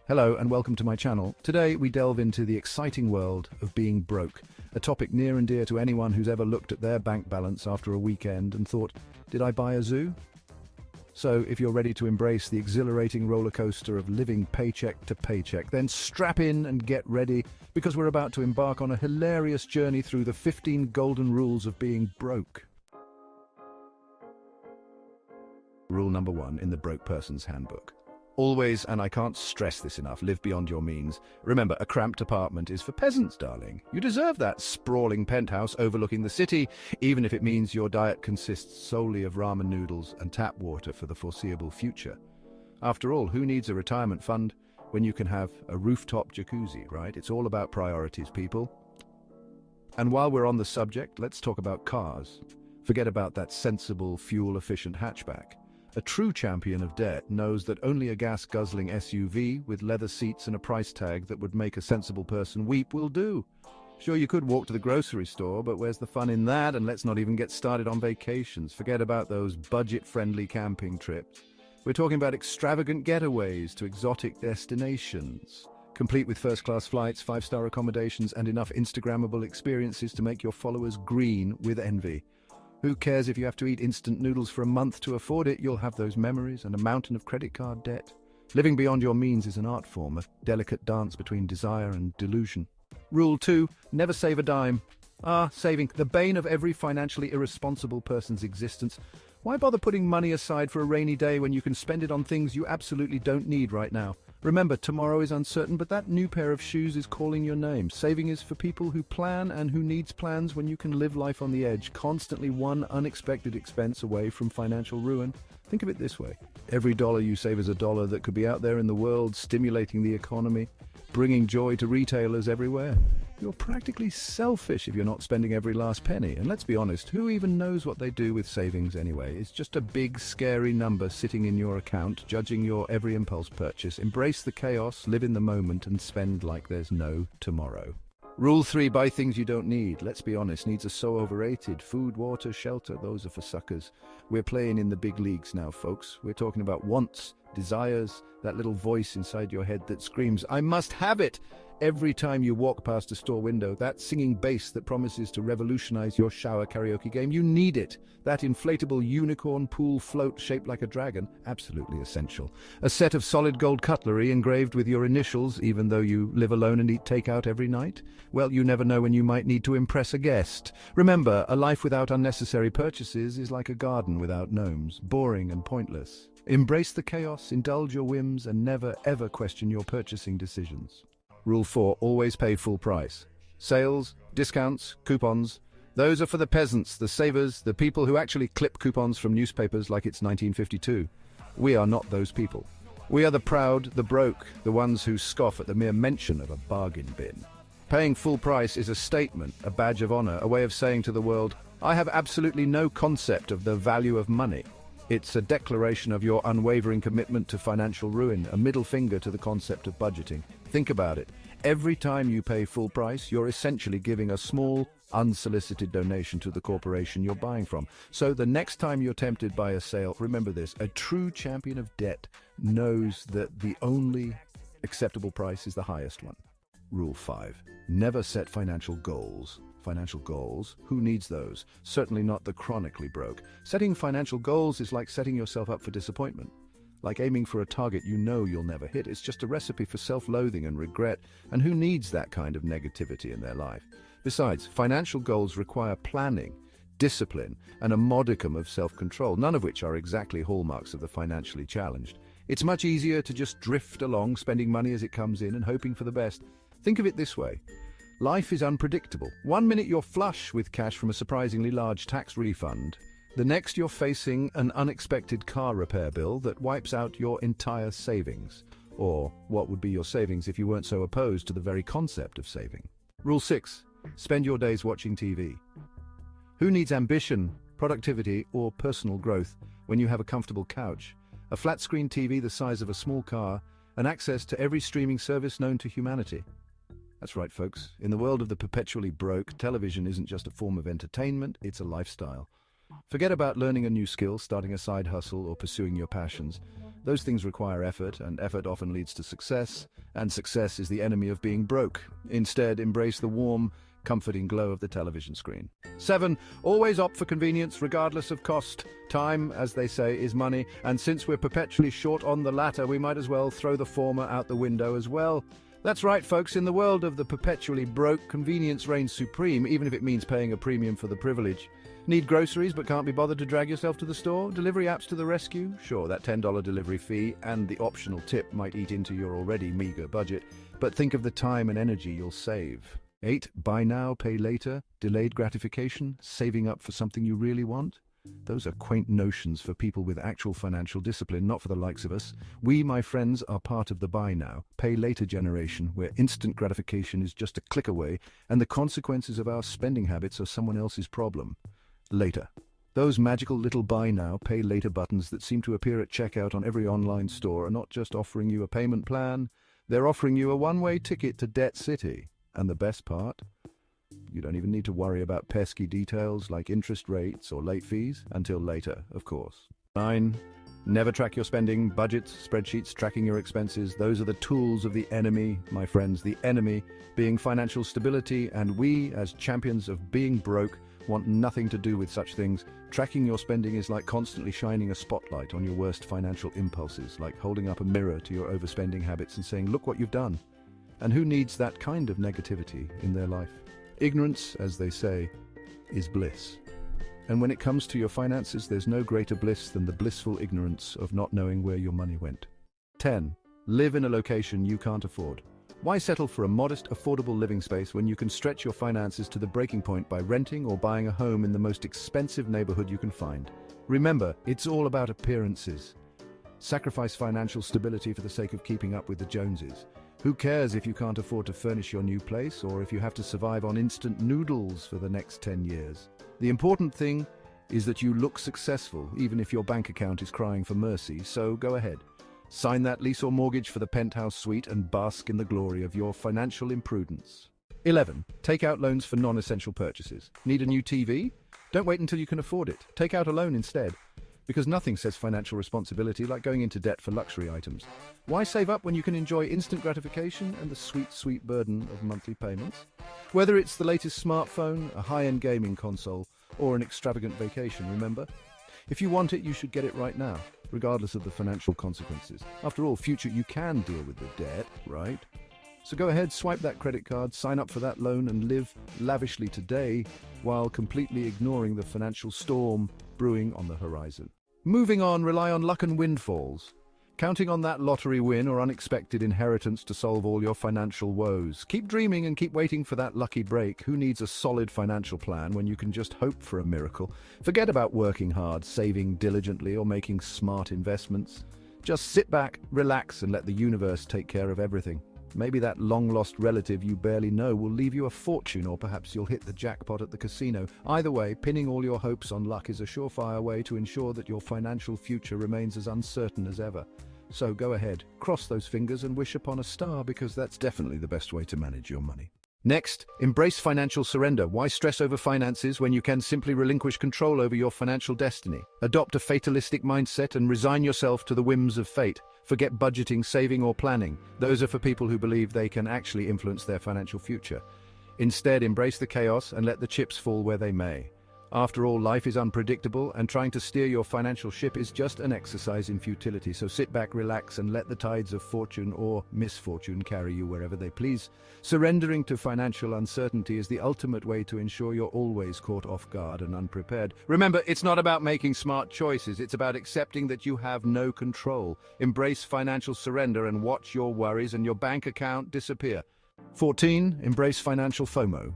Hello and welcome to my channel. Today we delve into the exciting world of being broke, a topic near and dear to anyone who's ever looked at their bank balance after a weekend and thought, did I buy a zoo? So if you're ready to embrace the exhilarating roller coaster of living paycheck to paycheck, then strap in and get ready because we're about to embark on a hilarious journey through the 15 golden rules of being broke. Rule number 1 in the Broke Person's Handbook. Always, and I can't stress this enough, live beyond your means. Remember, a cramped apartment is for peasants, darling. You deserve that sprawling penthouse overlooking the city, even if it means your diet consists solely of ramen noodles and tap water for the foreseeable future. After all, who needs a retirement fund when you can have a rooftop jacuzzi, right? It's all about priorities, people. And while we're on the subject, let's talk about cars. Forget about that sensible, fuel-efficient hatchback. A true champion of debt knows that only a gas-guzzling SUV with leather seats and a price tag that would make a sensible person weep will do. Sure, you could walk to the grocery store, but where's the fun in that? And let's not even get started on vacations. Forget about those budget-friendly camping trips. We're talking about extravagant getaways to exotic destinations, complete with first-class flights, 5-star accommodations, and enough Instagrammable experiences to make your followers green with envy. Who cares if you have to eat instant noodles for a month to afford it? You'll have those memories and a mountain of credit card debt. Living beyond your means is an art form, a delicate dance between desire and delusion. Rule 2, never save a dime. Saving, the bane of every financially irresponsible person's existence. Why bother putting money aside for a rainy day when you can spend it on things you absolutely don't need right now? Remember, tomorrow is uncertain, but that new pair of shoes is calling your name. Saving is for people who plan and who needs plans when you can live life on the edge, constantly one unexpected expense away from financial ruin. Think of it this way. Every dollar you save is a dollar that could be out there in the world, stimulating the economy, bringing joy to retailers everywhere. You're practically selfish if you're not spending every last penny. And let's be honest, who even knows what they do with savings anyway? It's just a big, scary number sitting in your account, judging your every impulse purchase. Embrace the chaos, live in the moment, and spend like there's no tomorrow. Rule 3, buy things you don't need. Let's be honest, needs are so overrated. Food, water, shelter, those are for suckers. We're playing in the big leagues now, folks. We're talking about wants, desires, that little voice inside your head that screams, I must have it! Every time you walk past a store window, that singing bass that promises to revolutionize your shower karaoke game, you need it. That inflatable unicorn pool float shaped like a dragon, absolutely essential. A set of solid gold cutlery engraved with your initials, even though you live alone and eat takeout every night? Well, you never know when you might need to impress a guest. Remember, a life without unnecessary purchases is like a garden without gnomes, boring and pointless. Embrace the chaos, indulge your whims, and never ever question your purchasing decisions. Rule 4, always pay full price. Sales, discounts, coupons, those are for the peasants, the savers, the people who actually clip coupons from newspapers like it's 1952. We are not those people. We are the proud, the broke, the ones who scoff at the mere mention of a bargain bin. Paying full price is a statement, a badge of honor, a way of saying to the world, I have absolutely no concept of the value of money. It's a declaration of your unwavering commitment to financial ruin, a middle finger to the concept of budgeting. Think about it. Every time you pay full price, you're essentially giving a small, unsolicited donation to the corporation you're buying from. So the next time you're tempted by a sale, remember this, a true champion of debt knows that the only acceptable price is the highest one. Rule 5. Never set financial goals. Financial goals? Who needs those? Certainly not the chronically broke. Setting financial goals is like setting yourself up for disappointment. Like aiming for a target you know you'll never hit. It's just a recipe for self-loathing and regret, and who needs that kind of negativity in their life? Besides, financial goals require planning, discipline, and a modicum of self-control, none of which are exactly hallmarks of the financially challenged. It's much easier to just drift along, spending money as it comes in and hoping for the best. Think of it this way. Life is unpredictable. One minute you're flush with cash from a surprisingly large tax refund. The next you're facing an unexpected car repair bill that wipes out your entire savings. Or what would be your savings if you weren't so opposed to the very concept of saving? Rule 6. Spend your days watching TV. Who needs ambition, productivity, or personal growth when you have a comfortable couch, a flat-screen TV the size of a small car, and access to every streaming service known to humanity? That's right, folks. In the world of the perpetually broke, television isn't just a form of entertainment, it's a lifestyle. Forget about learning a new skill, starting a side hustle, or pursuing your passions. Those things require effort, and effort often leads to success, and success is the enemy of being broke. Instead, embrace the warm, comforting glow of the television screen. 7. Always opt for convenience regardless of cost. Time, as they say, is money, and since we're perpetually short on the latter, we might as well throw the former out the window as well. That's right, folks. In the world of the perpetually broke, convenience reigns supreme, even if it means paying a premium for the privilege. Need groceries but can't be bothered to drag yourself to the store? Delivery apps to the rescue? Sure, that $10 delivery fee and the optional tip might eat into your already meager budget, but think of the time and energy you'll save. 8. Buy now, pay later, delayed gratification, saving up for something you really want. Those are quaint notions for people with actual financial discipline, not for the likes of us. We, my friends, are part of the buy now, pay later generation, where instant gratification is just a click away, and the consequences of our spending habits are someone else's problem. Later. Those magical little buy now, pay later buttons that seem to appear at checkout on every online store are not just offering you a payment plan, they're offering you a one-way ticket to Debt City. And the best part? You don't even need to worry about pesky details like interest rates or late fees until later, of course. 9. Never track your spending, budgets, spreadsheets, tracking your expenses. Those are the tools of the enemy, my friends. The enemy being financial stability, and we, as champions of being broke, want nothing to do with such things. Tracking your spending is like constantly shining a spotlight on your worst financial impulses, like holding up a mirror to your overspending habits and saying, look what you've done. And who needs that kind of negativity in their life? Ignorance, as they say, is bliss. And when it comes to your finances, there's no greater bliss than the blissful ignorance of not knowing where your money went. 10. Live in a location you can't afford. Why settle for a modest, affordable living space when you can stretch your finances to the breaking point by renting or buying a home in the most expensive neighborhood you can find? Remember, it's all about appearances. Sacrifice financial stability for the sake of keeping up with the Joneses. Who cares if you can't afford to furnish your new place or if you have to survive on instant noodles for the next 10 years? The important thing is that you look successful, even if your bank account is crying for mercy, so go ahead. Sign that lease or mortgage for the penthouse suite and bask in the glory of your financial imprudence. 11. Take out loans for non-essential purchases. Need a new TV? Don't wait until you can afford it. Take out a loan instead. Because nothing says financial responsibility like going into debt for luxury items. Why save up when you can enjoy instant gratification and the sweet, sweet burden of monthly payments? Whether it's the latest smartphone, a high-end gaming console, or an extravagant vacation, remember? If you want it, you should get it right now, regardless of the financial consequences. After all, future, you can deal with the debt, right? So go ahead, swipe that credit card, sign up for that loan, and live lavishly today while completely ignoring the financial storm brewing on the horizon. Moving on, rely on luck and windfalls. Counting on that lottery win or unexpected inheritance to solve all your financial woes. Keep dreaming and keep waiting for that lucky break. Who needs a solid financial plan when you can just hope for a miracle? Forget about working hard, saving diligently, or making smart investments. Just sit back, relax, and let the universe take care of everything. Maybe that long-lost relative you barely know will leave you a fortune, or perhaps you'll hit the jackpot at the casino. Either way, pinning all your hopes on luck is a surefire way to ensure that your financial future remains as uncertain as ever. So go ahead, cross those fingers and wish upon a star, because that's definitely the best way to manage your money. Next, embrace financial surrender. Why stress over finances when you can simply relinquish control over your financial destiny? Adopt a fatalistic mindset and resign yourself to the whims of fate. Forget budgeting, saving, or planning. Those are for people who believe they can actually influence their financial future. Instead, embrace the chaos and let the chips fall where they may. After all, life is unpredictable, and trying to steer your financial ship is just an exercise in futility. So sit back, relax, and let the tides of fortune or misfortune carry you wherever they please. Surrendering to financial uncertainty is the ultimate way to ensure you're always caught off guard and unprepared. Remember, it's not about making smart choices. It's about accepting that you have no control. Embrace financial surrender and watch your worries and your bank account disappear. 14. Embrace financial FOMO.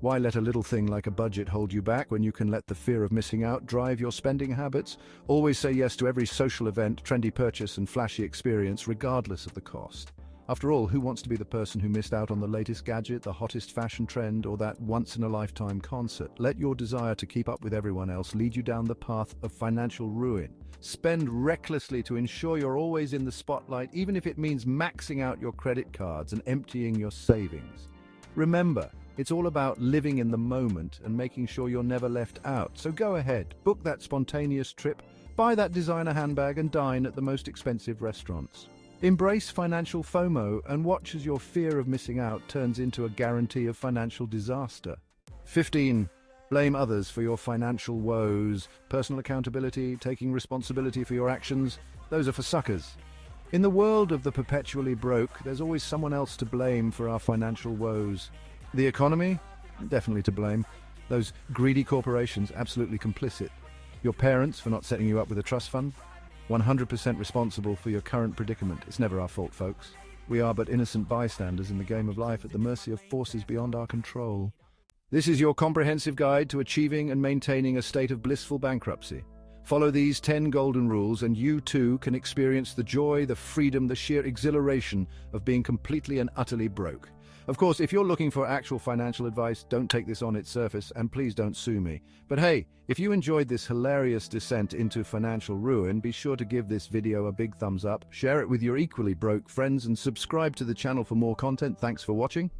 Why let a little thing like a budget hold you back when you can let the fear of missing out drive your spending habits? Always say yes to every social event, trendy purchase, and flashy experience, regardless of the cost. After all, who wants to be the person who missed out on the latest gadget, the hottest fashion trend, or that once-in-a-lifetime concert? Let your desire to keep up with everyone else lead you down the path of financial ruin. Spend recklessly to ensure you're always in the spotlight, even if it means maxing out your credit cards and emptying your savings. Remember, it's all about living in the moment and making sure you're never left out. So go ahead, book that spontaneous trip, Buy that designer handbag and dine at the most expensive restaurants. Embrace financial FOMO and watch as your fear of missing out turns into a guarantee of financial disaster. 15. Blame others for your financial woes. Personal accountability, taking responsibility for your actions, those are for suckers. In the world of the perpetually broke, there's always someone else to blame for our financial woes. The economy? Definitely to blame. Those greedy corporations, absolutely complicit. Your parents for not setting you up with a trust fund? 100% responsible for your current predicament. It's never our fault, folks. We are but innocent bystanders in the game of life at the mercy of forces beyond our control. This is your comprehensive guide to achieving and maintaining a state of blissful bankruptcy. Follow these 10 golden rules and you too can experience the joy, the freedom, the sheer exhilaration of being completely and utterly broke. Of course, if you're looking for actual financial advice, don't take this on its surface and please don't sue me. But hey, if you enjoyed this hilarious descent into financial ruin, be sure to give this video a big thumbs up, share it with your equally broke friends and subscribe to the channel for more content. Thanks for watching.